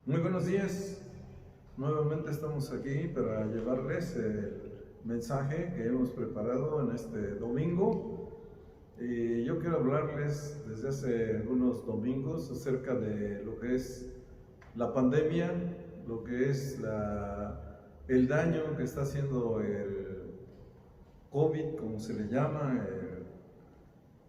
Muy buenos días. Nuevamente estamos aquí para llevarles el mensaje que hemos preparado en este domingo. Y yo quiero hablarles desde hace algunos domingos acerca de lo que es la pandemia, lo que es el daño que está haciendo el COVID, como se le llama,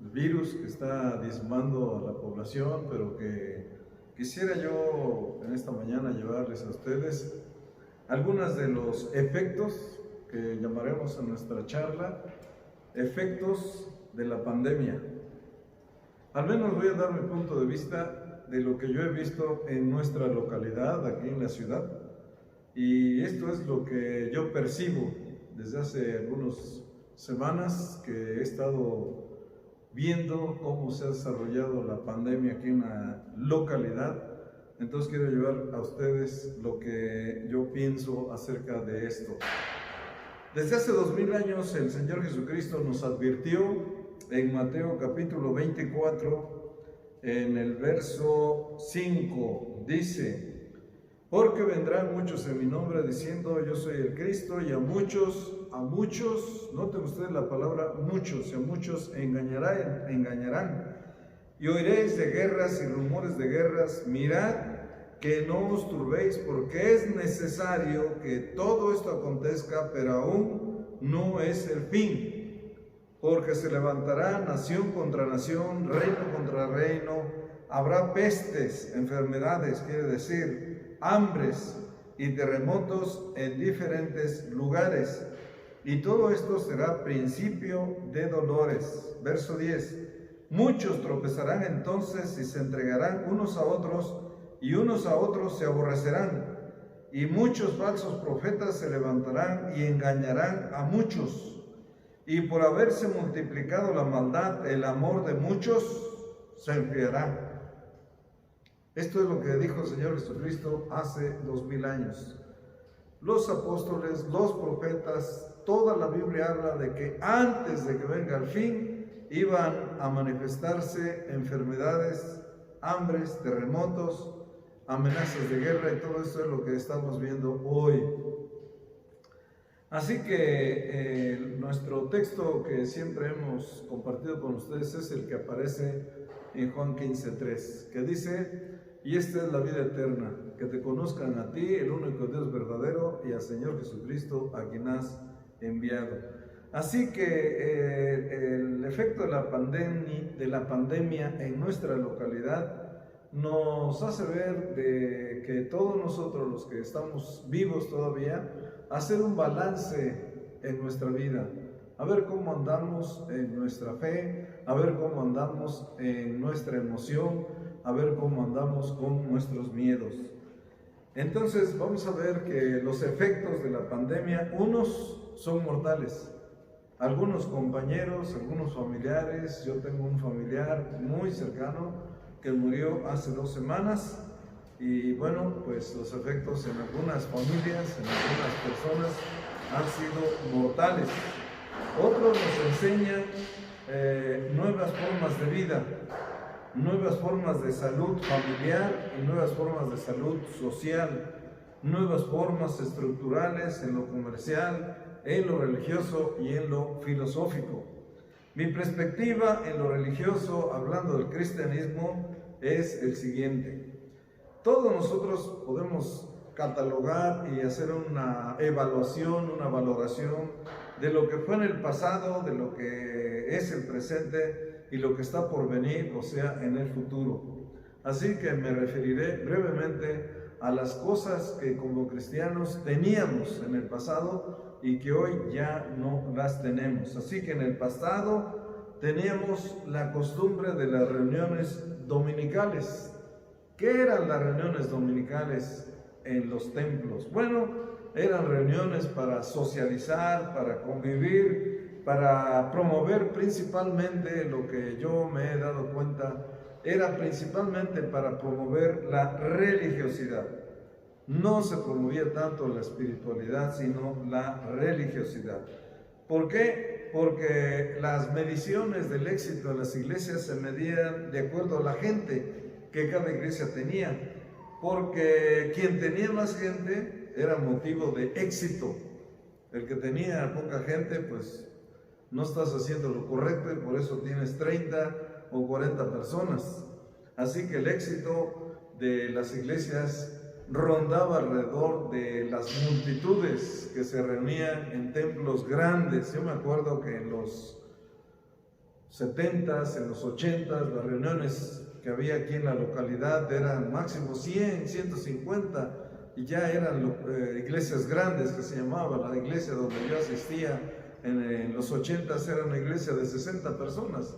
el virus que está diezmando a la población, pero que quisiera yo en esta mañana llevarles a ustedes algunos de los efectos que llamaremos en nuestra charla, efectos de la pandemia. Al menos voy a dar mi punto de vista de lo que yo he visto en nuestra localidad, aquí en la ciudad, y esto es lo que yo percibo desde hace algunas semanas que he estado viendo cómo se ha desarrollado la pandemia aquí en la localidad. Entonces quiero llevar a ustedes lo que yo pienso acerca de esto. Desde hace 2000 años el Señor Jesucristo nos advirtió en Mateo capítulo 24, en el verso 5, dice: porque vendrán muchos en mi nombre diciendo yo soy el Cristo, y a muchos, noten ustedes la palabra muchos, y a muchos engañarán. Y oiréis de guerras y rumores de guerras. Mirad que no os turbéis, porque es necesario que todo esto acontezca, pero aún no es el fin. Porque se levantará nación contra nación, reino contra reino, habrá pestes, enfermedades, quiere decir, hambres y terremotos en diferentes lugares. Y todo esto será principio de dolores. Verso 10. Muchos tropezarán entonces y se entregarán unos a otros, y unos a otros se aborrecerán. Y muchos falsos profetas se levantarán y engañarán a muchos. Y por haberse multiplicado la maldad, el amor de muchos se enfriará. Esto es lo que dijo el Señor Jesucristo hace 2000 años. Los apóstoles, los profetas, toda la Biblia habla de que antes de que venga el fin, iban a manifestarse enfermedades, hambres, terremotos, amenazas de guerra, y todo esto es lo que estamos viendo hoy. Así que nuestro texto que siempre hemos compartido con ustedes es el que aparece en Juan 15:3, que dice: y esta es la vida eterna, que te conozcan a ti, el único Dios verdadero, y al Señor Jesucristo, a quien has enviado. Así que el efecto de la pandemia en nuestra localidad nos hace ver de que todos nosotros, los que estamos vivos todavía, hacer un balance en nuestra vida, a ver cómo andamos en nuestra fe, a ver cómo andamos en nuestra emoción, a ver cómo andamos con nuestros miedos. Entonces vamos a ver que los efectos de la pandemia, unos son mortales. Algunos compañeros, algunos familiares, yo tengo un familiar muy cercano que murió hace 2 semanas, y bueno, pues los efectos en algunas familias, en algunas personas han sido mortales. Otros nos enseñan nuevas formas de vida, nuevas formas de salud familiar y nuevas formas de salud social, nuevas formas estructurales en lo comercial, en lo religioso y en lo filosófico. Mi perspectiva en lo religioso, hablando del cristianismo, es el siguiente. Todos nosotros podemos catalogar y hacer una evaluación, una valoración de lo que fue en el pasado, de lo que es el presente y lo que está por venir, o sea, en el futuro. Así que me referiré brevemente a las cosas que como cristianos teníamos en el pasado y que hoy ya no las tenemos. Así que en el pasado teníamos la costumbre de las reuniones dominicales. ¿Qué eran las reuniones dominicales en los templos? Bueno, eran reuniones para socializar, para convivir, para promover principalmente, lo que yo me he dado cuenta, era principalmente para promover la religiosidad. No se promovía tanto la espiritualidad, sino la religiosidad. ¿Por qué? Porque las mediciones del éxito de las iglesias se medían de acuerdo a la gente que cada iglesia tenía. porque quien tenía más gente era motivo de éxito. El que tenía poca gente, pues no estás haciendo lo correcto y por eso tienes 30 o 40 personas. Así que el éxito de las iglesias rondaba alrededor de las multitudes que se reunían en templos grandes. Yo me acuerdo que en los 70s, en los 80s, las reuniones que había aquí en la localidad eran máximo 100, 150, y ya eran iglesias grandes que se llamaban. La iglesia donde yo asistía en los 80s era una iglesia de 60 personas,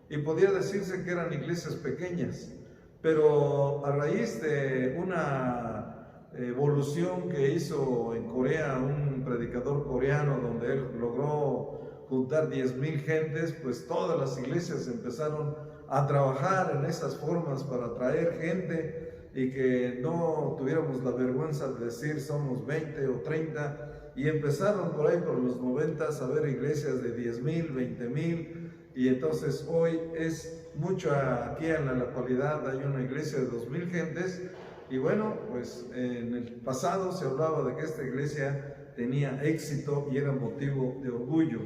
y podía decirse que eran iglesias pequeñas, pero a raíz de una evolución que hizo en Corea un predicador coreano, donde él logró juntar 10,000 gentes, pues todas las iglesias empezaron a trabajar en esas formas para atraer gente y que no tuviéramos la vergüenza de decir somos 20 o 30, y empezaron por ahí por los 90s a ver iglesias de 10,000, 20,000, y entonces hoy es mucho. Aquí en la localidad hay una iglesia de 2,000 gentes, y bueno, pues en el pasado se hablaba de que esta iglesia tenía éxito y era motivo de orgullo.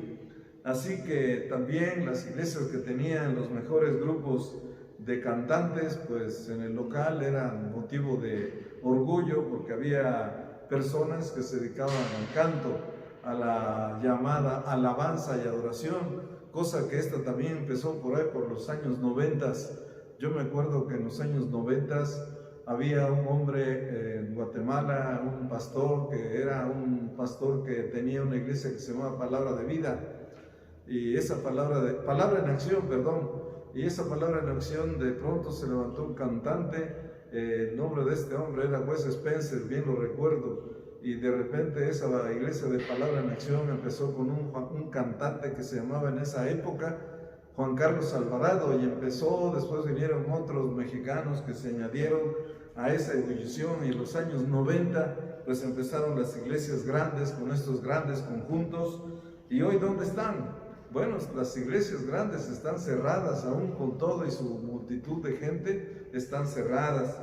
Así que también las iglesias que tenían los mejores grupos de cantantes, pues en el local eran motivo de orgullo, porque había personas que se dedicaban al canto, a la llamada alabanza y adoración, cosa que esta también empezó por ahí por los años 90. Yo me acuerdo que en los años 90 había un hombre en Guatemala, un pastor que tenía una iglesia que se llamaba Palabra de Vida, y esa palabra en acción, y esa palabra en acción, de pronto se levantó un cantante. El nombre de este hombre era Wes Spencer, bien lo recuerdo, y de repente esa iglesia de Palabra en Acción empezó con un cantante que se llamaba en esa época Juan Carlos Alvarado, y después vinieron otros mexicanos que se añadieron a esa ebullición, y en los años 90 pues empezaron las iglesias grandes con estos grandes conjuntos. ¿Y hoy dónde están? Bueno, las iglesias grandes están cerradas, aún con todo y su multitud de gente, están cerradas.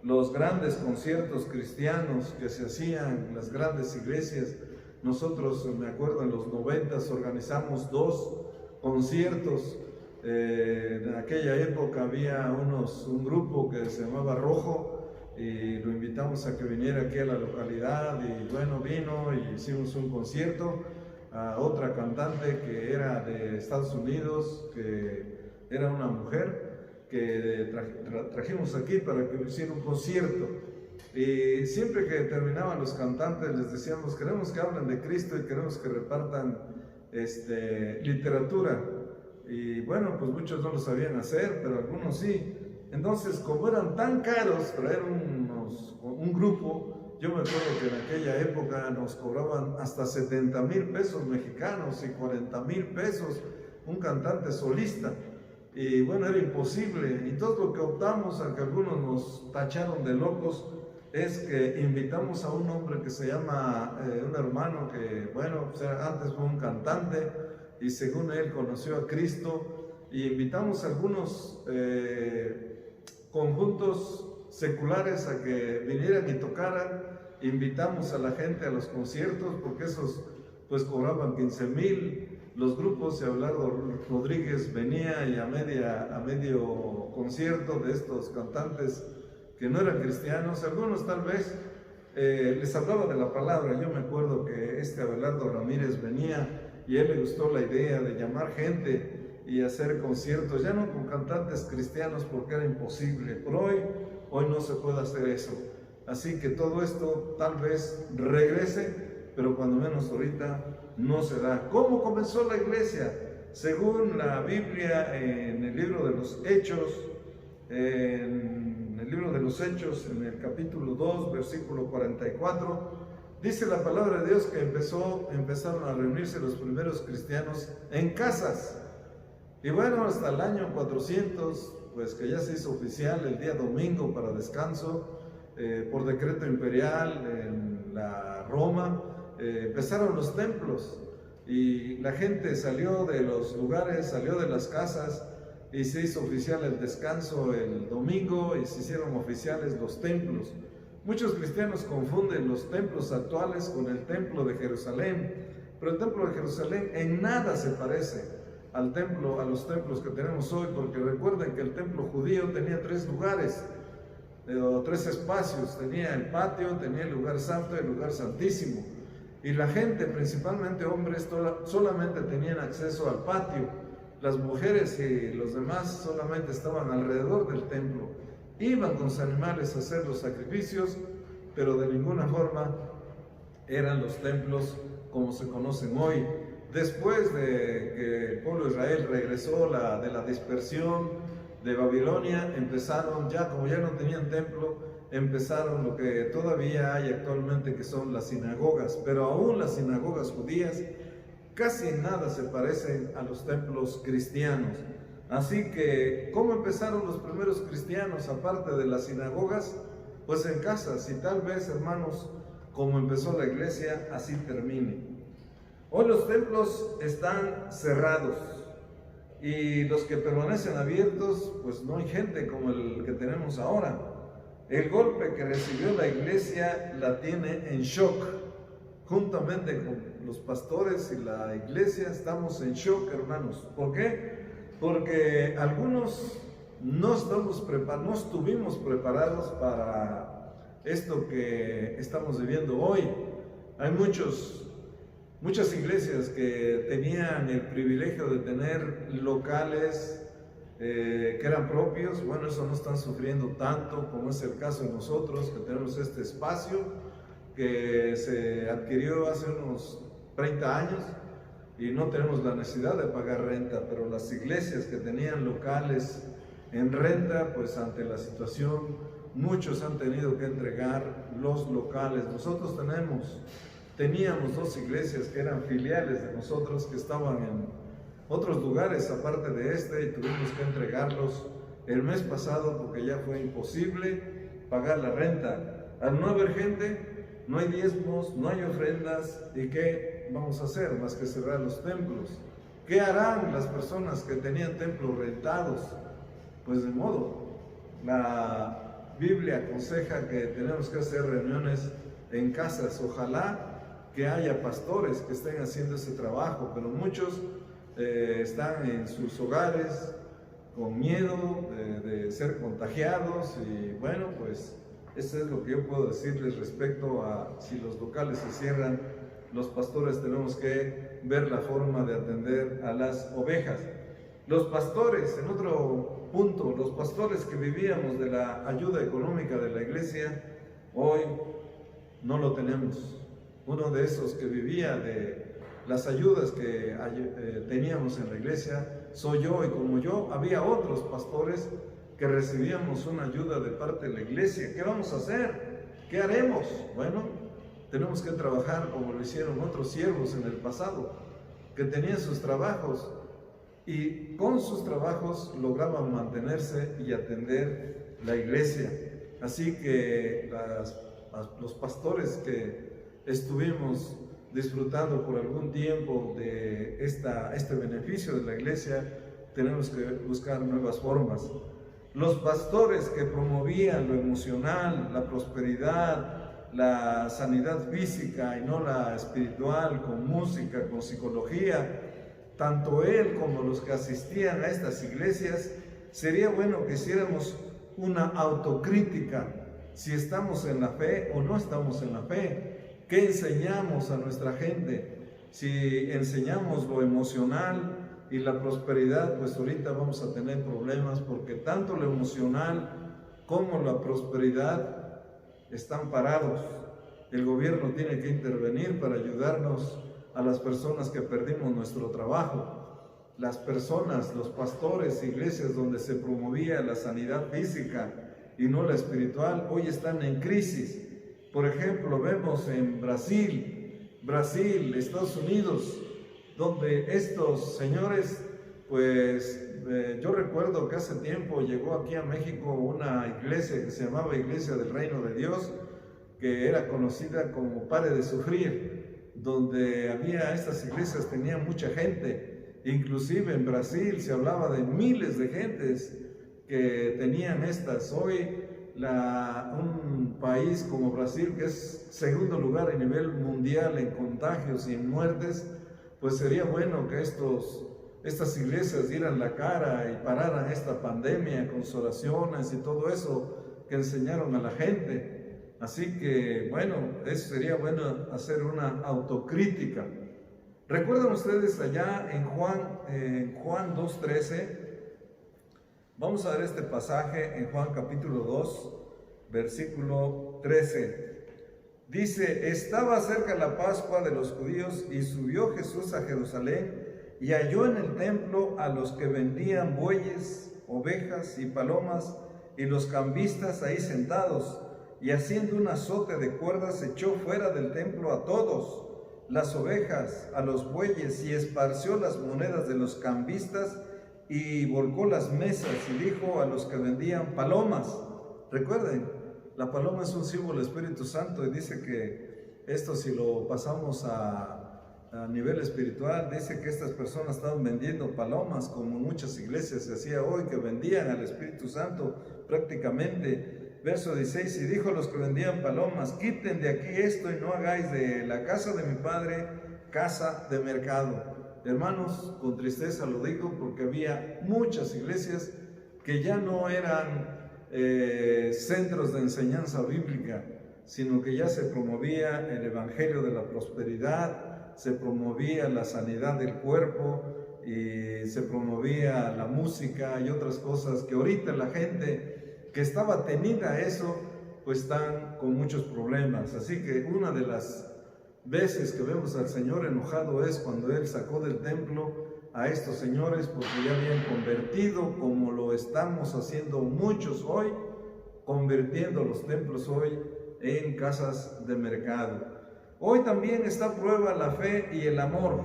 Los grandes conciertos cristianos que se hacían en las grandes iglesias, nosotros, me acuerdo, en los 90s organizamos 2 conciertos. En aquella época había un grupo que se llamaba Rojo, y lo invitamos a que viniera aquí a la localidad, y bueno, vino y hicimos un concierto. A otra cantante que era de Estados Unidos, que era una mujer, que trajimos aquí para que hiciera un concierto. Y siempre que terminaban los cantantes les decíamos: queremos que hablen de Cristo y queremos que repartan literatura. Y bueno, pues muchos no lo sabían hacer, pero algunos sí. Entonces, como eran tan caros traer un grupo, yo me acuerdo que en aquella época nos cobraban hasta 70,000 pesos mexicanos y 40,000 pesos un cantante solista. Y bueno, era imposible. Y todo lo que optamos, aunque algunos nos tacharon de locos, es que invitamos a un hombre que se llama, un hermano que, bueno, pues antes fue un cantante y según él conoció a Cristo, y invitamos a algunos conjuntos seculares a que vinieran y tocaran. Invitamos a la gente a los conciertos, porque esos pues cobraban 15,000 los grupos, y Abelardo Rodríguez venía, y a medio concierto de estos cantantes que no eran cristianos, algunos tal vez les hablaba de la palabra. Yo me acuerdo que Abelardo Ramírez venía y a él le gustó la idea de llamar gente y hacer conciertos, ya no con cantantes cristianos porque era imposible, pero hoy no se puede hacer eso. Así que todo esto tal vez regrese, pero cuando menos ahorita no se da. ¿Cómo comenzó la iglesia? Según la Biblia, en el libro de los Hechos, en el capítulo 2, versículo 44, dice la palabra de Dios que empezaron a reunirse los primeros cristianos en casas. Y bueno, hasta el año 400, pues que ya se hizo oficial el día domingo para descanso, por decreto imperial en la Roma, empezaron los templos, y la gente salió de los lugares, salió de las casas, y se hizo oficial el descanso el domingo y se hicieron oficiales los templos. Muchos cristianos confunden los templos actuales con el templo de Jerusalén, pero el templo de Jerusalén en nada se parece a los templos que tenemos hoy, porque recuerden que el templo judío tenía 3 lugares, o 3 espacios: tenía el patio, tenía el lugar santo y el lugar santísimo, y la gente, principalmente hombres, solamente tenían acceso al patio. Las mujeres y los demás solamente estaban alrededor del templo, iban con sus animales a hacer los sacrificios, pero de ninguna forma eran los templos como se conocen hoy. Después de que el pueblo de Israel regresó de la dispersión de Babilonia, empezaron, como ya no tenían templo, empezaron lo que todavía hay actualmente, que son las sinagogas, pero aún las sinagogas judías casi en nada se parecen a los templos cristianos. Así que, ¿cómo empezaron los primeros cristianos aparte de las sinagogas? Pues en casas, y tal vez, hermanos, como empezó la iglesia, así termine. Hoy los templos están cerrados, y los que permanecen abiertos, pues no hay gente como el que tenemos ahora. El golpe que recibió la iglesia la tiene en shock. Juntamente con los pastores y la iglesia estamos en shock, hermanos. ¿Por qué? Porque algunos no estuvimos preparados para esto que estamos viviendo hoy. Hay muchas iglesias que tenían el privilegio de tener locales que eran propios. Bueno, eso no están sufriendo tanto como es el caso de nosotros, que tenemos este espacio que se adquirió hace unos 30 años y no tenemos la necesidad de pagar renta, pero las iglesias que tenían locales en renta, pues ante la situación, muchos han tenido que entregar los locales. Nosotros teníamos 2 iglesias que eran filiales de nosotros, que estaban en otros lugares aparte de y tuvimos que entregarlos el mes pasado porque ya fue imposible pagar la renta. Al no haber gente, no hay diezmos, no hay ofrendas, ¿y qué vamos a hacer más que cerrar los templos? ¿Qué harán las personas que tenían templos rentados? Pues de modo, la Biblia aconseja que tenemos que hacer reuniones en casas. Ojalá que haya pastores que estén haciendo ese trabajo, pero muchos están en sus hogares con miedo de ser contagiados, y bueno, pues eso es lo que yo puedo decirles respecto a si los locales se cierran. Los pastores tenemos que ver la forma de atender a las ovejas. Los pastores, en otro punto, los pastores que vivíamos de la ayuda económica de la iglesia, hoy no lo tenemos. Uno de esos que vivía de las ayudas que teníamos en la iglesia soy yo, y como yo, había otros pastores que recibíamos una ayuda de parte de la iglesia. ¿Qué vamos a hacer? ¿Qué haremos? Bueno, tenemos que trabajar como lo hicieron otros siervos en el pasado, que tenían sus trabajos y con sus trabajos lograban mantenerse y atender la iglesia. Así que los pastores que estuvimos disfrutando por algún tiempo de este beneficio de la iglesia, tenemos que buscar nuevas formas. Los pastores que promovían lo emocional, la prosperidad, la sanidad física y no la espiritual, con música, con psicología, tanto él como los que asistían a estas iglesias, sería bueno que hiciéramos una autocrítica, si estamos en la fe o no estamos en la fe. ¿Qué enseñamos a nuestra gente? Si enseñamos lo emocional y la prosperidad, pues ahorita vamos a tener problemas, porque tanto lo emocional como la prosperidad están parados. El gobierno tiene que intervenir para ayudarnos a las personas que perdimos nuestro trabajo. Las personas, los pastores, iglesias donde se promovía la sanidad física y no la espiritual, hoy están en crisis. Por ejemplo, vemos en Brasil, Estados Unidos, donde estos señores, pues yo recuerdo que hace tiempo llegó aquí a México una iglesia que se llamaba Iglesia del Reino de Dios, que era conocida como Pare de Sufrir, donde había estas iglesias, tenían mucha gente, inclusive en Brasil se hablaba de miles de gentes que tenían estas. Hoy un país como Brasil, que es segundo lugar a nivel mundial en contagios y en muertes, pues sería bueno que estas iglesias dieran la cara y pararan esta pandemia con sus oraciones y todo eso que enseñaron a la gente. Así que, bueno, eso sería bueno hacer una autocrítica. ¿Recuerdan ustedes allá en Juan 2:13? Vamos a ver este pasaje en Juan capítulo 2, versículo 13. Dice: estaba cerca la Pascua de los judíos y subió Jesús a Jerusalén y halló en el templo a los que vendían bueyes, ovejas y palomas y los cambistas ahí sentados, y haciendo un azote de cuerdas echó fuera del templo a todos, las ovejas, a los bueyes, y esparció las monedas de los cambistas y volcó las mesas y dijo a los que vendían palomas. Recuerden, la paloma es un símbolo del Espíritu Santo, y dice que esto, si lo pasamos a nivel espiritual, dice que estas personas estaban vendiendo palomas, como muchas iglesias se hacía hoy, que vendían al Espíritu Santo prácticamente. Verso 16: y dijo a los que vendían palomas: quiten de aquí esto y no hagáis de la casa de mi padre casa de mercado. Hermanos, con tristeza lo digo, porque había muchas iglesias que ya no eran centros de enseñanza bíblica, sino que ya se promovía el evangelio de la prosperidad, se promovía la sanidad del cuerpo y se promovía la música y otras cosas que ahorita la gente que estaba atenida a eso, pues están con muchos problemas. Así que una de las veces que vemos al Señor enojado es cuando Él sacó del templo a estos señores, porque ya habían convertido, como lo estamos haciendo muchos hoy, convirtiendo los templos hoy en casas de mercado. Hoy también está a prueba la fe y el amor.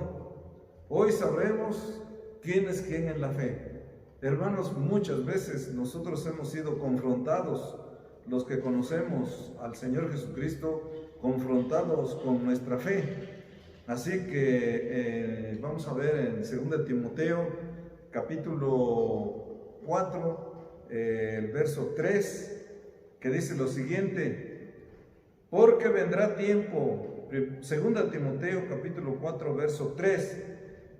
Hoy sabremos quién es quién en la fe. Hermanos, muchas veces nosotros hemos sido confrontados, los que conocemos al Señor Jesucristo, confrontados con nuestra fe. Así que vamos a ver en 2 Timoteo capítulo 4, el verso 3, que dice lo siguiente: porque vendrá tiempo. 2 Timoteo capítulo 4, verso 3,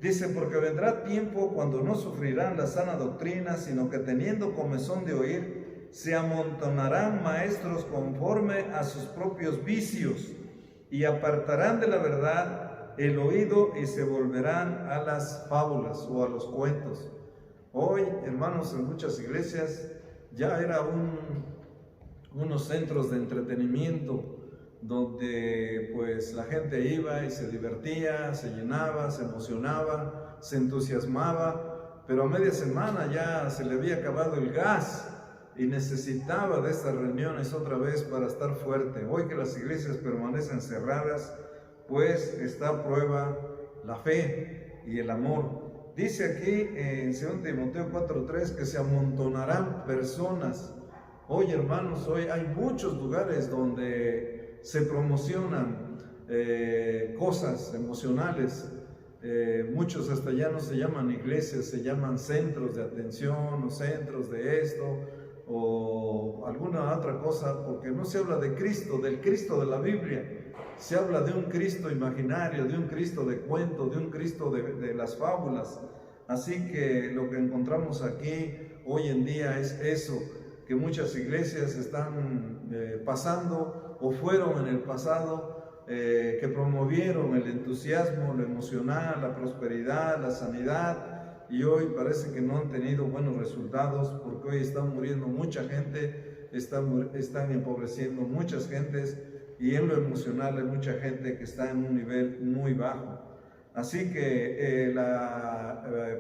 dice: porque vendrá tiempo cuando no sufrirán la sana doctrina, sino que teniendo comezón de oír, se amontonarán maestros conforme a sus propios vicios, y apartarán de la verdad el oído y se volverán a las fábulas o a los cuentos. Hoy, hermanos, en muchas iglesias ya era unos centros de entretenimiento donde pues la gente iba y se divertía, se llenaba, se emocionaba, se entusiasmaba, pero a media semana ya se le había acabado el gas y necesitaba de estas reuniones otra vez para estar fuerte. Hoy que las iglesias permanecen cerradas, pues está a prueba la fe y el amor. Dice aquí en 2 Timoteo 4:3 que se amontonarán personas. Hoy, hermanos, hoy hay muchos lugares donde se promocionan cosas emocionales. Muchos hasta ya no se llaman iglesias, se llaman centros de atención o centros de esto o alguna otra cosa, porque no se habla de Cristo, del Cristo de la Biblia. Se habla de un Cristo imaginario, de un Cristo de cuento, de un Cristo de las fábulas. Así que lo que encontramos aquí hoy en día es eso, que muchas iglesias están pasando o fueron en el pasado, que promovieron el entusiasmo, lo emocional, la prosperidad, la sanidad, y hoy parece que no han tenido buenos resultados, porque hoy están muriendo mucha gente, están empobreciendo muchas gentes, y en lo emocional hay mucha gente que está en un nivel muy bajo. Así que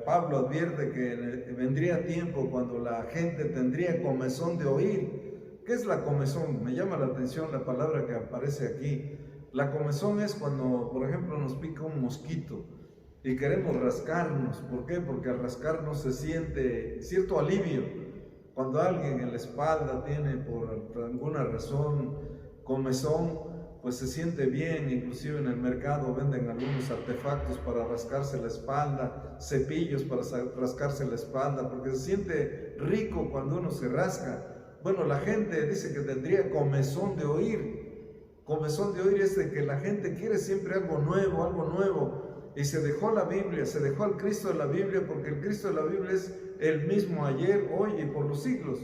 Pablo advierte que vendría tiempo cuando la gente tendría comezón de oír. ¿Qué es la comezón? Me llama la atención la palabra que aparece aquí. La comezón es cuando, por ejemplo, nos pica un mosquito y queremos rascarnos. ¿Por qué? Porque al rascarnos se siente cierto alivio. Cuando alguien en la espalda tiene por alguna razón comezón, pues se siente bien. Inclusive en el mercado venden algunos artefactos para rascarse la espalda, cepillos para rascarse la espalda, porque se siente rico cuando uno se rasca. Bueno, la gente dice que tendría comezón de oír. Comezón de oír es de que la gente quiere siempre algo nuevo. Y se dejó la Biblia, se dejó al Cristo de la Biblia, porque el Cristo de la Biblia es el mismo ayer, hoy y por los siglos.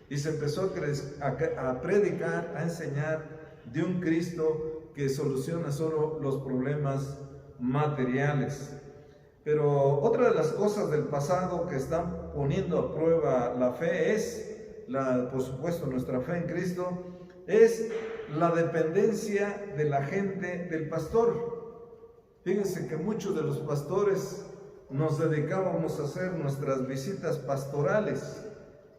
Y se empezó a predicar, a enseñar de un Cristo que soluciona solo los problemas materiales. Pero otra de las cosas del pasado que están poniendo a prueba la fe es, por supuesto, nuestra fe en Cristo, es la dependencia de la gente del pastor. Fíjense que muchos de los pastores nos dedicábamos a hacer nuestras visitas pastorales.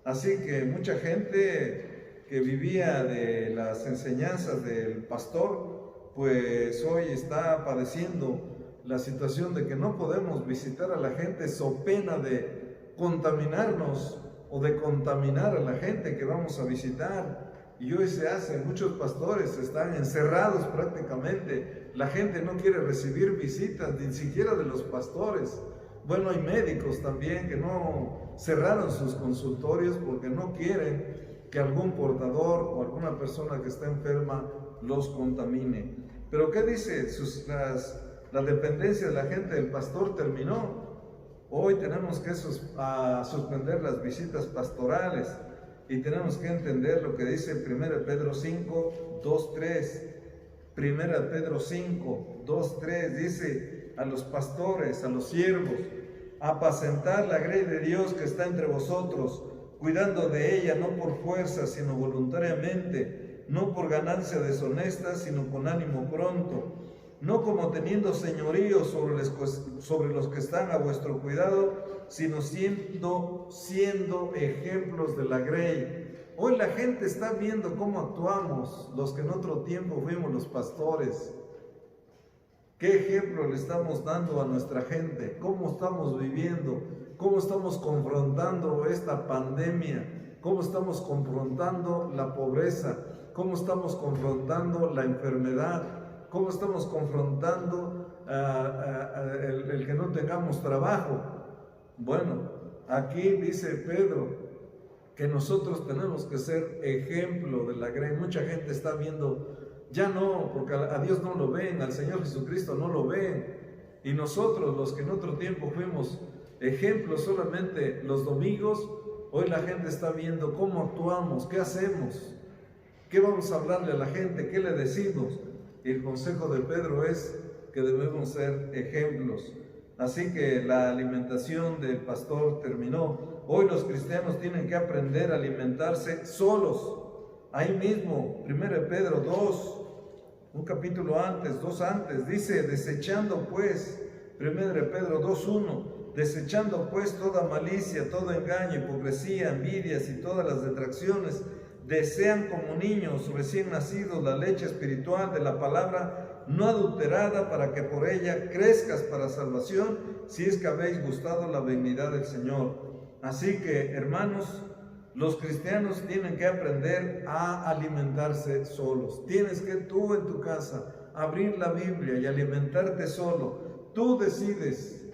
Así que mucha gente que vivía de las enseñanzas del pastor, pues hoy está padeciendo la situación de que no podemos visitar a la gente so pena de contaminarnos o de contaminar a la gente que vamos a visitar. Y hoy se hace, muchos pastores están encerrados prácticamente. La gente no quiere recibir visitas, ni siquiera de los pastores. Bueno, hay médicos también que no cerraron sus consultorios porque no quieren que algún portador o alguna persona que está enferma los contamine. Pero ¿qué dice? La dependencia de la gente del pastor terminó. Hoy tenemos que suspender las visitas pastorales y tenemos que entender lo que dice 1 Pedro 5, 2, 3. 1 Pedro 5, 2, 3 dice a los pastores, a los siervos: apacentar la grey de Dios que está entre vosotros, cuidando de ella no por fuerza, sino voluntariamente, no por ganancia deshonesta, sino con ánimo pronto, no como teniendo señorío sobre los que están a vuestro cuidado, sino siendo ejemplos de la grey. Hoy la gente está viendo cómo actuamos los que en otro tiempo fuimos los pastores. ¿Qué ejemplo le estamos dando a nuestra gente? ¿Cómo estamos viviendo? ¿Cómo estamos confrontando esta pandemia? ¿Cómo estamos confrontando la pobreza? ¿Cómo estamos confrontando la enfermedad? ¿Cómo estamos confrontando el que no tengamos trabajo? Bueno, aquí dice Pedro que nosotros tenemos que ser ejemplo de la grey. Mucha gente está viendo, ya no, porque a Dios no lo ven, al Señor Jesucristo no lo ven. Y nosotros, los que en otro tiempo fuimos ejemplos solamente los domingos, hoy la gente está viendo cómo actuamos, qué hacemos, qué vamos a hablarle a la gente, qué le decimos. Y el consejo de Pedro es que debemos ser ejemplos. Así que la alimentación del pastor terminó. Hoy los cristianos tienen que aprender a alimentarse solos. Ahí mismo, 1 Pedro 2, un capítulo antes, 2 antes, dice: desechando pues, 1 Pedro 2:1, desechando pues toda malicia, todo engaño, hipocresía, envidias y todas las detracciones, desean como niños recién nacidos la leche espiritual de la palabra no adulterada, para que por ella crezcas para salvación, si es que habéis gustado la benignidad del Señor. Así que, hermanos, los cristianos tienen que aprender a alimentarse solos. Tienes que tú en tu casa abrir la Biblia y alimentarte solo. Tú decides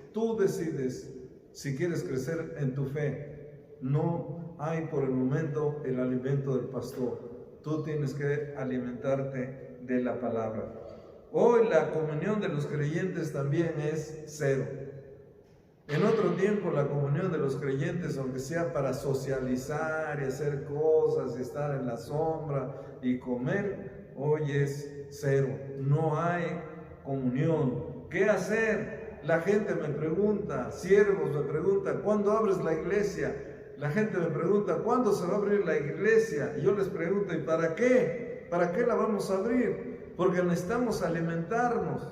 si quieres crecer en tu fe. No hay por el momento el alimento del pastor. Tú tienes que alimentarte de la palabra. Hoy la comunión de los creyentes también es cero. En otro tiempo la comunión de los creyentes, aunque sea para socializar y hacer cosas y estar en la sombra y comer, hoy es cero. No hay comunión. ¿Qué hacer? La gente me pregunta, siervos me preguntan: ¿cuándo abres la iglesia? La gente me pregunta: ¿cuándo se va a abrir la iglesia? Y yo les pregunto: ¿y para qué? ¿Para qué la vamos a abrir? Porque necesitamos alimentarnos.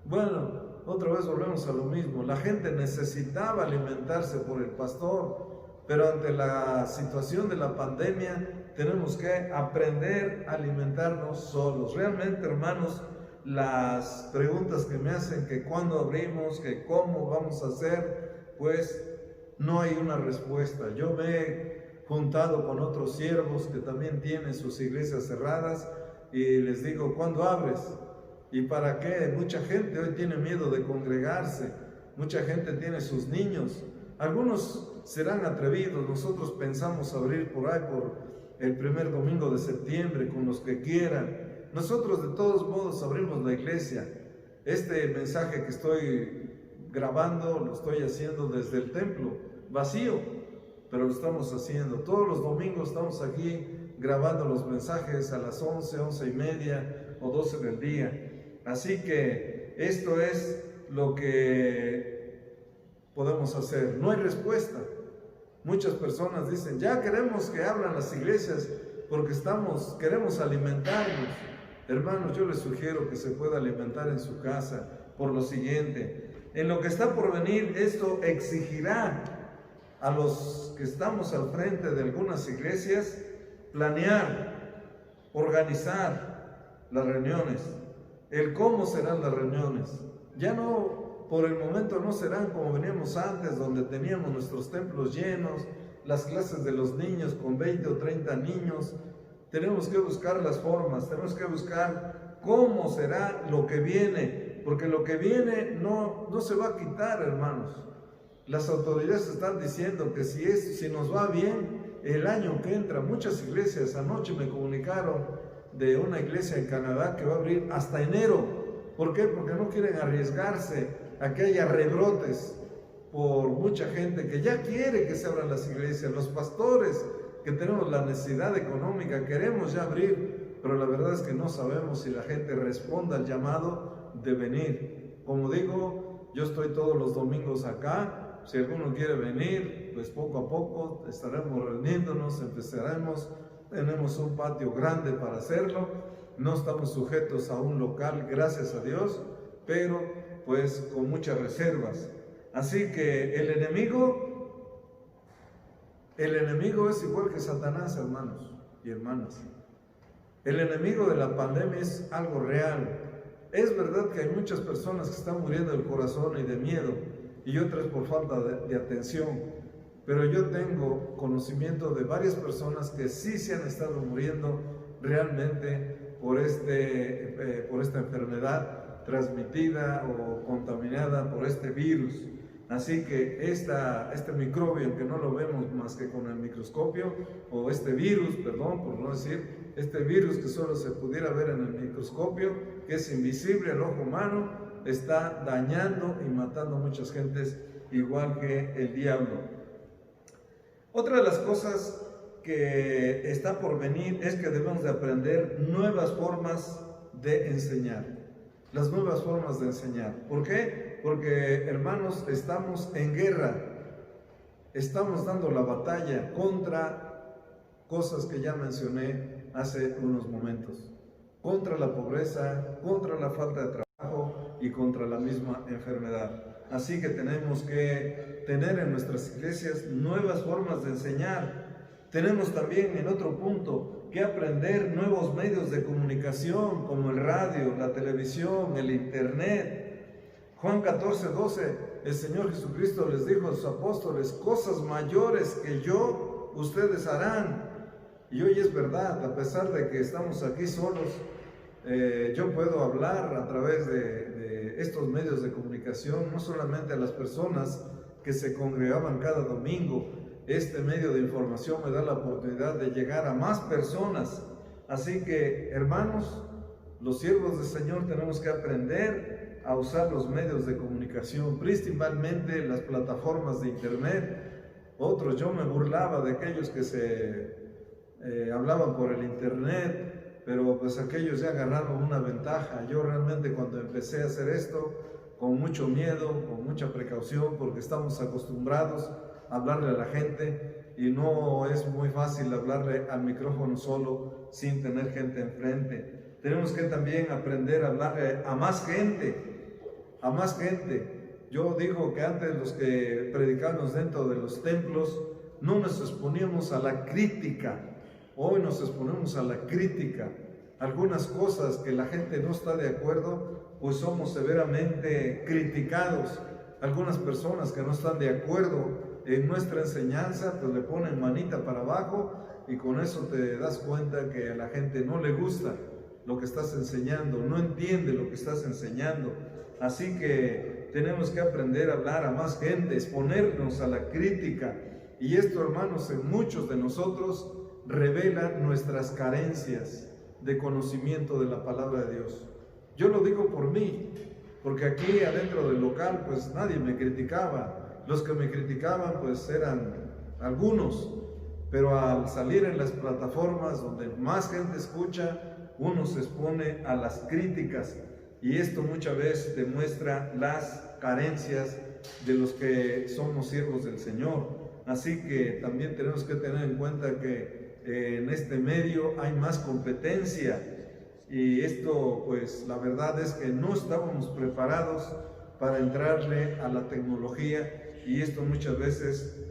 Bueno, otra vez volvemos a lo mismo. La gente necesitaba alimentarse por el pastor, pero ante la situación de la pandemia tenemos que aprender a alimentarnos solos. Realmente, hermanos, las preguntas que me hacen, que cuándo abrimos, que cómo vamos a hacer, pues no hay una respuesta. Yo me he juntado con otros siervos que también tienen sus iglesias cerradas y les digo, ¿cuándo abres? ¿Y para qué? Mucha gente hoy tiene miedo de congregarse, mucha gente tiene sus niños, algunos serán atrevidos, nosotros pensamos abrir por ahí por el primer domingo de septiembre con los que quieran. Nosotros de todos modos abrimos la iglesia. Este mensaje que estoy grabando lo estoy haciendo desde el templo, vacío, pero lo estamos haciendo. Todos los domingos estamos aquí grabando los mensajes a las 11, 11:30 o 12 del día. Así que esto es lo que podemos hacer. No hay respuesta. Muchas personas dicen, ya queremos que abran las iglesias porque queremos alimentarnos. Hermanos, yo les sugiero que se pueda alimentar en su casa por lo siguiente. En lo que está por venir, esto exigirá a los que estamos al frente de algunas iglesias planear, organizar las reuniones. El cómo serán las reuniones. Ya no, por el momento no serán como veníamos antes, donde teníamos nuestros templos llenos, las clases de los niños con 20 o 30 niños. Tenemos que buscar las formas, tenemos que buscar cómo será lo que viene, porque lo que viene no se va a quitar, hermanos. Las autoridades están diciendo que si nos va bien, el año que entra, muchas iglesias, anoche me comunicaron de una iglesia en Canadá que va a abrir hasta enero. ¿Por qué? Porque no quieren arriesgarse a que haya rebrotes por mucha gente que ya quiere que se abran las iglesias. Los pastores que tenemos la necesidad económica, queremos ya abrir, pero la verdad es que no sabemos si la gente responda al llamado de venir. Como digo, yo estoy todos los domingos acá, si alguno quiere venir, pues poco a poco estaremos reuniéndonos, empezaremos, tenemos un patio grande para hacerlo, no estamos sujetos a un local, gracias a Dios, pero pues con muchas reservas. Así que el enemigo es igual que Satanás, hermanos y hermanas. El enemigo de la pandemia es algo real. Es verdad que hay muchas personas que están muriendo del corazón y de miedo, y otras por falta de atención. Pero yo tengo conocimiento de varias personas que sí se han estado muriendo realmente por esta enfermedad transmitida o contaminada por este virus. Así que este microbio, que no lo vemos más que con el microscopio, o este virus, perdón, por no decir, este virus que solo se pudiera ver en el microscopio, que es invisible al ojo humano, está dañando y matando a muchas gentes, igual que el diablo. Otra de las cosas que está por venir es que debemos de aprender nuevas formas de enseñar. Las nuevas formas de enseñar. ¿Por qué? Porque, hermanos, estamos en guerra. Estamos dando la batalla contra cosas que ya mencioné hace unos momentos. Contra la pobreza, contra la falta de trabajo y contra la misma enfermedad. Así que tenemos que tener en nuestras iglesias nuevas formas de enseñar. Tenemos también en otro punto que aprender nuevos medios de comunicación como el radio, la televisión, el internet. Juan 14:12, el Señor Jesucristo les dijo a sus apóstoles, cosas mayores que yo, ustedes harán. Y hoy es verdad, a pesar de que estamos aquí solos, yo puedo hablar a través de estos medios de comunicación, no solamente a las personas que se congregaban cada domingo. Este medio de información me da la oportunidad de llegar a más personas. Así que, hermanos, los siervos del Señor tenemos que aprender a usar los medios de comunicación, principalmente las plataformas de internet. Yo me burlaba de aquellos que se hablaban por el internet, pero pues aquellos ya agarraron una ventaja. Yo realmente cuando empecé a hacer esto, con mucho miedo, con mucha precaución, porque estamos acostumbrados a hablarle a la gente y no es muy fácil hablarle al micrófono solo sin tener gente enfrente. Tenemos que también aprender a hablarle a más gente, a más gente. Yo digo que antes los que predicamos dentro de los templos no nos exponíamos a la crítica. Hoy nos exponemos a la crítica. Algunas cosas que la gente no está de acuerdo, pues somos severamente criticados. Algunas personas que no están de acuerdo en nuestra enseñanza, pues le ponen manita para abajo y con eso te das cuenta que a la gente no le gusta lo que estás enseñando, no entiende lo que estás enseñando. Así que tenemos que aprender a hablar a más gente, exponernos a la crítica. Y esto, hermanos, en muchos de nosotros revela nuestras carencias de conocimiento de la palabra de Dios. Yo lo digo por mí, porque aquí adentro del local pues nadie me criticaba. Los que me criticaban pues eran algunos, pero al salir en las plataformas donde más gente escucha, uno se expone a las críticas, y esto muchas veces demuestra las carencias de los que somos siervos del Señor. Así que también tenemos que tener en cuenta que en este medio hay más competencia, y esto pues la verdad es que no estábamos preparados para entrarle a la tecnología, y esto muchas veces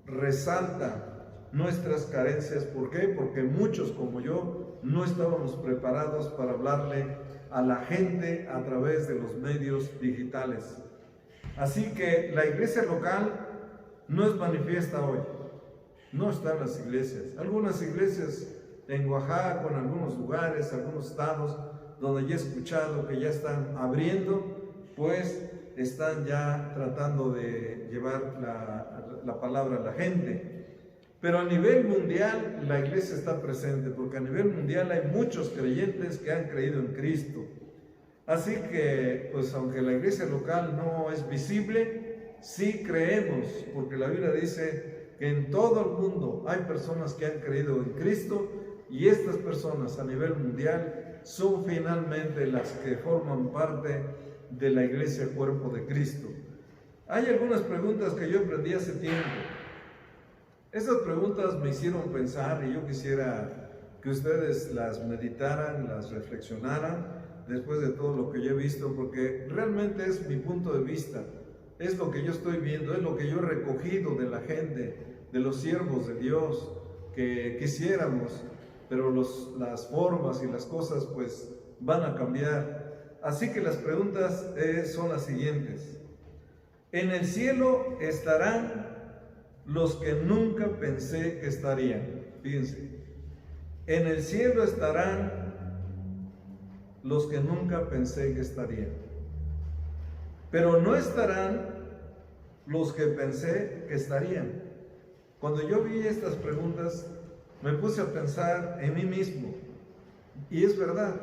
resalta nuestras carencias. ¿Por qué? Porque muchos como yo no estábamos preparados para hablarle a la gente a través de los medios digitales. Así que la iglesia local no es manifiesta hoy, no está en las iglesias. Algunas iglesias en Oaxaca, en algunos lugares, algunos estados, donde ya he escuchado que ya están abriendo, pues están ya tratando de llevar la palabra a la gente. Pero a nivel mundial la iglesia está presente, porque a nivel mundial hay muchos creyentes que han creído en Cristo. Así que, pues aunque la iglesia local no es visible, sí creemos, porque la Biblia dice que en todo el mundo hay personas que han creído en Cristo, y estas personas a nivel mundial son finalmente las que forman parte de la iglesia cuerpo de Cristo. Hay algunas preguntas que yo aprendí hace tiempo. Esas preguntas me hicieron pensar, y yo quisiera que ustedes las meditaran, las reflexionaran después de todo lo que yo he visto, porque realmente es mi punto de vista, es lo que yo estoy viendo, es lo que yo he recogido de la gente, de los siervos de Dios, que quisiéramos, pero las formas y las cosas pues van a cambiar. Así que las preguntas son las siguientes. En el cielo estarán los que nunca pensé que estarían. Fíjense, en el cielo estarán los que nunca pensé que estarían, pero no estarán los que pensé que estarían. Cuando yo vi estas preguntas, me puse a pensar en mí mismo, y es verdad,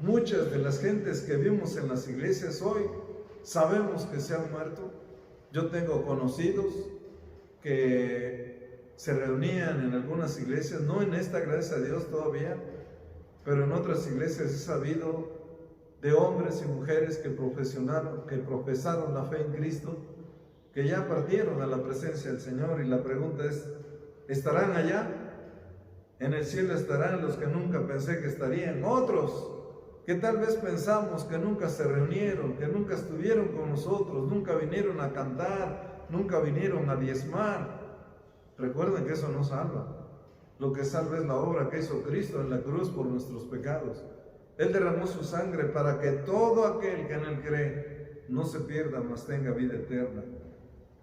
muchas de las gentes que vimos en las iglesias hoy, sabemos que se han muerto. Yo tengo conocidos que se reunían en algunas iglesias, no en esta, gracias a Dios todavía, pero en otras iglesias he sabido de hombres y mujeres que profesaron la fe en Cristo, que ya partieron a la presencia del Señor, y la pregunta es, ¿estarán allá? En el cielo estarán los que nunca pensé que estarían. Otros que tal vez pensamos que nunca se reunieron, que nunca estuvieron con nosotros, nunca vinieron a cantar, nunca vinieron a diezmar. Recuerden que eso no salva. Lo que salva es la obra que hizo Cristo en la cruz por nuestros pecados. Él derramó su sangre para que todo aquel que en Él cree no se pierda, mas tenga vida eterna.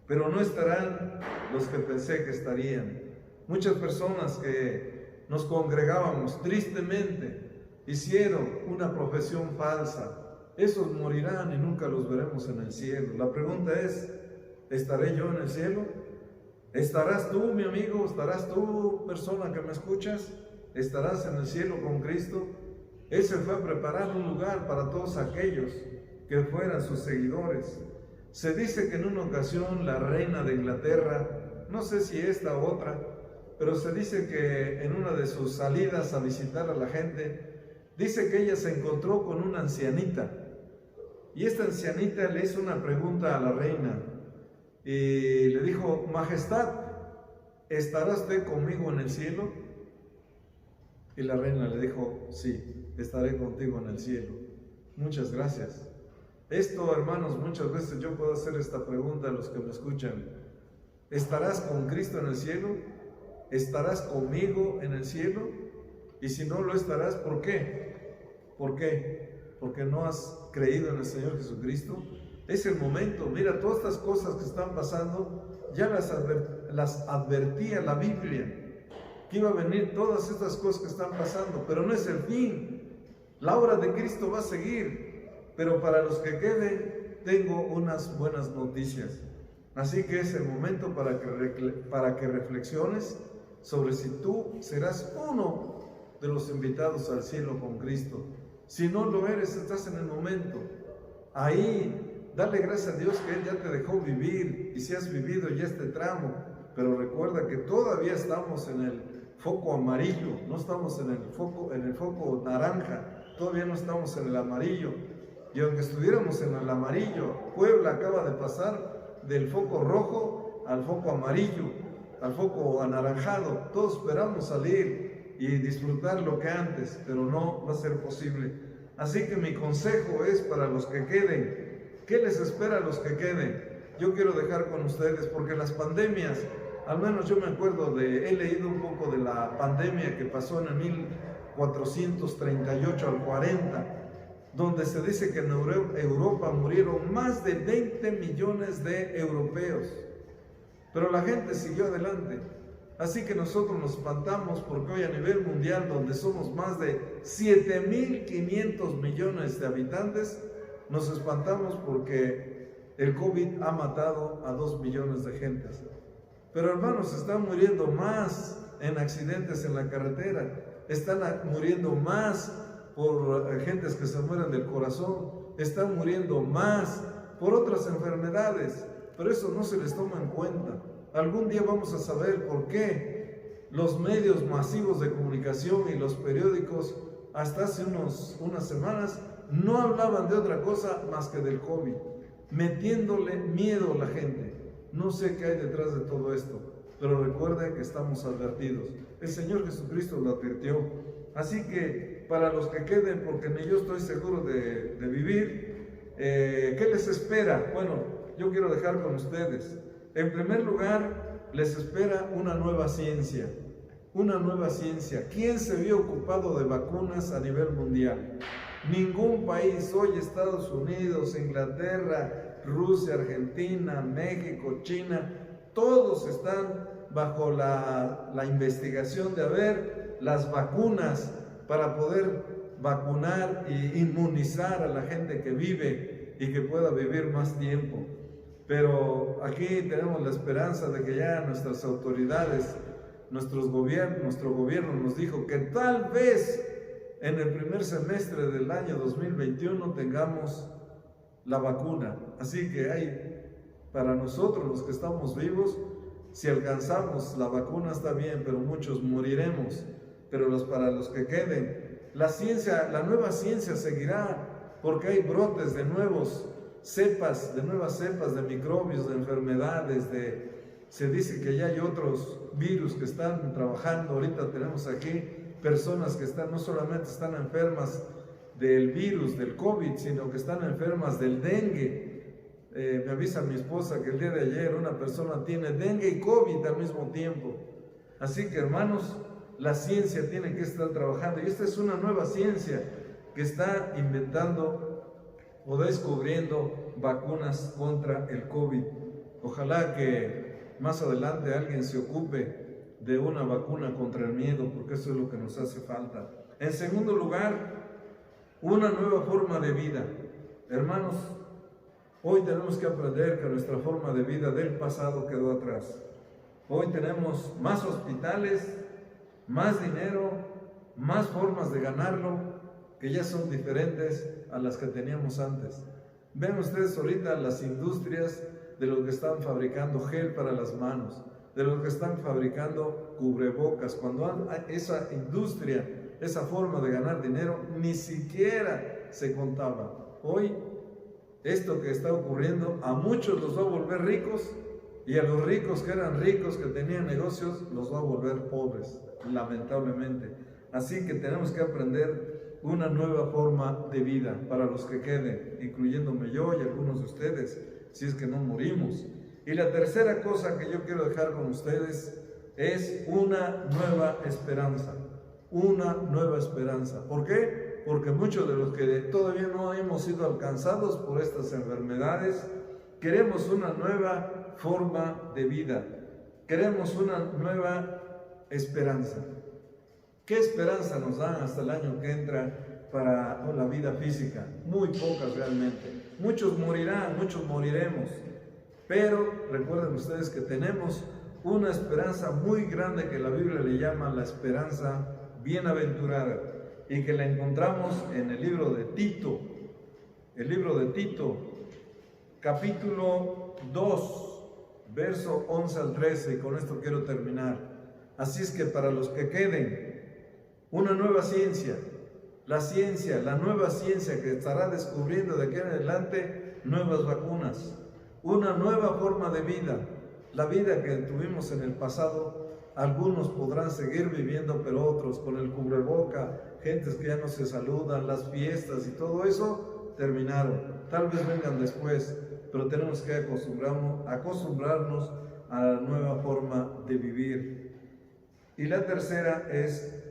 Pero no estarán los que pensé que estarían. Muchas personas que nos congregábamos tristemente hicieron una profesión falsa. Esos morirán y nunca los veremos en el cielo. La pregunta es, ¿estaré yo en el cielo? ¿Estarás tú, mi amigo? ¿Estarás tú, persona que me escuchas? ¿Estarás en el cielo con Cristo? Él se fue a preparar un lugar para todos aquellos que fueran sus seguidores. Se dice que en una ocasión la reina de Inglaterra, no sé si esta u otra, pero se dice que en una de sus salidas a visitar a la gente, dice que ella se encontró con una ancianita, y esta ancianita le hizo una pregunta a la reina, y le dijo, Majestad, ¿estará usted conmigo en el cielo? Y la reina le dijo, sí, estaré contigo en el cielo. Muchas gracias. Esto, hermanos, muchas veces yo puedo hacer esta pregunta a los que me escuchan. ¿Estarás con Cristo en el cielo? ¿Estarás conmigo en el cielo? Y si no lo estarás, ¿por qué? ¿Por qué? ¿Porque no has creído en el Señor Jesucristo? Es el momento. Mira, todas estas cosas que están pasando, ya las advertía la Biblia, que iba a venir todas estas cosas que están pasando, pero no es el fin. La obra de Cristo va a seguir, pero para los que queden, tengo unas buenas noticias. Así que es el momento para que reflexiones sobre si tú serás uno de los invitados al cielo con Cristo. Si no lo eres, estás en el momento. Ahí, dale gracias a Dios que Él ya te dejó vivir, y si has vivido ya este tramo, pero recuerda que todavía estamos en el foco amarillo, no estamos en el foco naranja, todavía no estamos en el amarillo. Y aunque estuviéramos en el amarillo, Puebla acaba de pasar del foco rojo al foco amarillo, al foco anaranjado. Todos esperamos salir y disfrutar lo que antes, pero no va a ser posible. Así que mi consejo es para los que queden. ¿Qué les espera a los que queden? Yo quiero dejar con ustedes, porque las pandemias, al menos yo me acuerdo he leído un poco de la pandemia que pasó en el 1438 al 40, donde se dice que en Europa murieron más de 20 millones de europeos, pero la gente siguió adelante. Así que nosotros nos espantamos porque hoy a nivel mundial, donde somos más de 7.500 millones de habitantes, nos espantamos porque el COVID ha matado a 2 millones de gentes. Pero hermanos, están muriendo más en accidentes en la carretera, están muriendo más por gentes que se mueren del corazón, están muriendo más por otras enfermedades, pero eso no se les toma en cuenta. Algún día vamos a saber por qué los medios masivos de comunicación y los periódicos hasta hace unas semanas no hablaban de otra cosa más que del COVID, metiéndole miedo a la gente. No sé qué hay detrás de todo esto, pero recuerden que estamos advertidos. El Señor Jesucristo lo advirtió. Así que para los que queden, porque ni yo estoy seguro de vivir, ¿qué les espera? Bueno, yo quiero dejar con ustedes. En primer lugar, les espera una nueva ciencia. Una nueva ciencia. ¿Quién se vio ocupado de vacunas a nivel mundial? Ningún país. Hoy Estados Unidos, Inglaterra, Rusia, Argentina, México, China, todos están bajo la investigación de haber las vacunas para poder vacunar e inmunizar a la gente que vive y que pueda vivir más tiempo. Pero aquí tenemos la esperanza de que ya nuestras autoridades, nuestro gobierno nos dijo que tal vez en el primer semestre del año 2021 tengamos la vacuna. Así que hay para nosotros los que estamos vivos, si alcanzamos la vacuna está bien, pero muchos moriremos. Pero para los que queden, la nueva ciencia seguirá, porque hay brotes de nuevas cepas de microbios, de enfermedades, se dice que ya hay otros virus que están trabajando. Ahorita tenemos aquí personas que no solamente están enfermas del virus, del COVID, sino que están enfermas del dengue. Me avisa mi esposa que el día de ayer una persona tiene dengue y COVID al mismo tiempo. Así que hermanos, la ciencia tiene que estar trabajando, y esta es una nueva ciencia que está inventando o descubriendo vacunas contra el COVID. Ojalá que más adelante alguien se ocupe de una vacuna contra el miedo, porque eso es lo que nos hace falta. En segundo lugar, una nueva forma de vida. Hermanos, hoy tenemos que aprender que nuestra forma de vida del pasado quedó atrás. Hoy tenemos más hospitales, más dinero, más formas de ganarlo, que ya son diferentes a las que teníamos antes. Ven ustedes ahorita las industrias de los que están fabricando gel para las manos, de los que están fabricando cubrebocas. Cuando esa industria, esa forma de ganar dinero, ni siquiera se contaba. Hoy, esto que está ocurriendo, a muchos los va a volver ricos, y a los ricos que eran ricos, que tenían negocios, los va a volver pobres, lamentablemente. Así que tenemos que aprender una nueva forma de vida para los que queden, incluyéndome yo y algunos de ustedes, si es que no morimos. Y la tercera cosa que yo quiero dejar con ustedes es una nueva esperanza. Una nueva esperanza. ¿Por qué? Porque muchos de los que todavía no hemos sido alcanzados por estas enfermedades, queremos una nueva forma de vida. Queremos una nueva esperanza. ¿Qué esperanza nos dan hasta el año que entra para la vida física, muy pocas realmente. Muchos morirán, muchos moriremos, pero recuerden ustedes que tenemos una esperanza muy grande que la Biblia le llama la esperanza bienaventurada y que la encontramos en el libro de Tito, capítulo 2, verso 11 al 13, y con esto quiero terminar. Así es que para los que queden, una nueva ciencia, la nueva ciencia que estará descubriendo de aquí en adelante nuevas vacunas, una nueva forma de vida, la vida que tuvimos en el pasado. Algunos podrán seguir viviendo, pero otros con el cubreboca, gentes que ya no se saludan, las fiestas y todo eso terminaron. Tal vez vengan después, pero tenemos que acostumbrarnos a la nueva forma de vivir. Y la tercera es,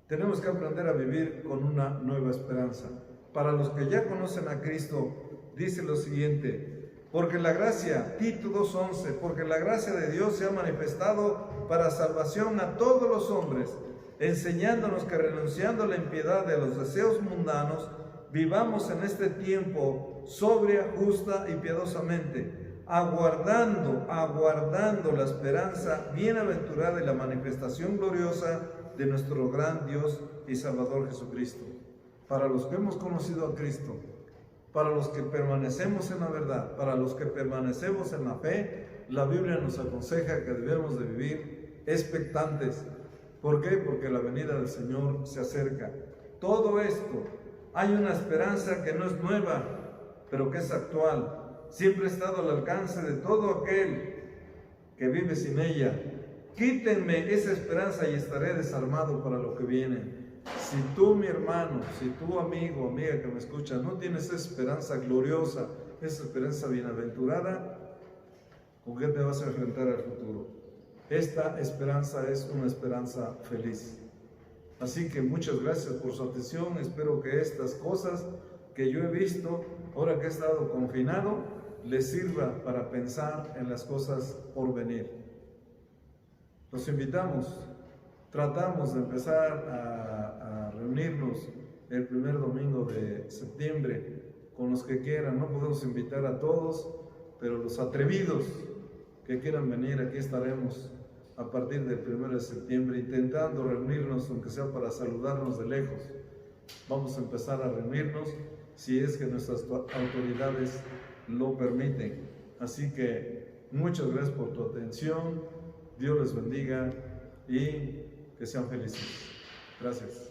tenemos que aprender a vivir con una nueva esperanza. Para los que ya conocen a Cristo, dice lo siguiente: porque la gracia, Tito 2:11, porque la gracia de Dios se ha manifestado para salvación a todos los hombres, enseñándonos que renunciando a la impiedad de a los deseos mundanos, vivamos en este tiempo sobria, justa y piadosamente, aguardando la esperanza bienaventurada y la manifestación gloriosa de nuestro gran Dios y Salvador Jesucristo. Para los que hemos conocido a Cristo, para los que permanecemos en la verdad, para los que permanecemos en la fe, la Biblia nos aconseja que debemos de vivir expectantes. ¿Por qué? Porque la venida del Señor se acerca. Todo esto, hay una esperanza que no es nueva, pero que es actual. Siempre ha estado al alcance de todo aquel que vive sin ella. Quítenme esa esperanza y estaré desarmado para lo que viene. Si tú, mi hermano, si tú, amigo, amiga que me escucha, no tienes esa esperanza gloriosa, esa esperanza bienaventurada, ¿con qué te vas a enfrentar al futuro? Esta esperanza es una esperanza feliz. Así que muchas gracias por su atención. Espero que estas cosas que yo he visto, ahora que he estado confinado, les sirva para pensar en las cosas por venir. Los invitamos. Tratamos de empezar a reunirnos el primer domingo de septiembre con los que quieran. No podemos invitar a todos, pero los atrevidos que quieran venir, aquí estaremos a partir del 1 de septiembre intentando reunirnos, aunque sea para saludarnos de lejos. Vamos a empezar a reunirnos si es que nuestras autoridades lo permiten. Así que muchas gracias por tu atención. Dios les bendiga y que sean felices. Gracias.